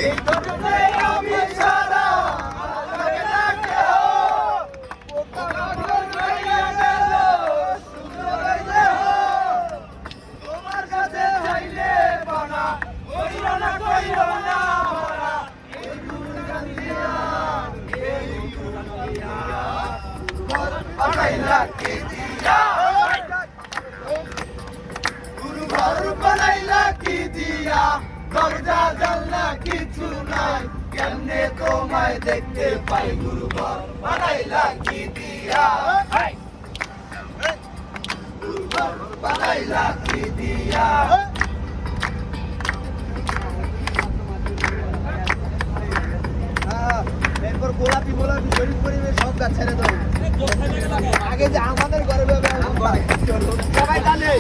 এই জন্যে আমি সারা লাগে না কেউ তোমার কাছে চাইলে বানা কইরো না মারা এই দুনিয়া বানাইলা কি দিয়া গুরু ঘর বানাইলা কি দিয়া দরজা জানলা কিছু নাই কেমনে তোমায় দেখতে পাই গুরু ঘর বানাইলা কি দিয়া গুরু ঘর বানাইলা কি দিয়া এরপর গোলাপি গোলাপি শরীর পরিবেশ সব গাছ ছেড়ে দাও আগে যে আমাদের ঘরে সবাই জানে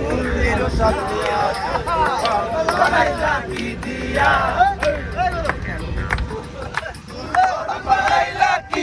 মন্দির সাথিয়া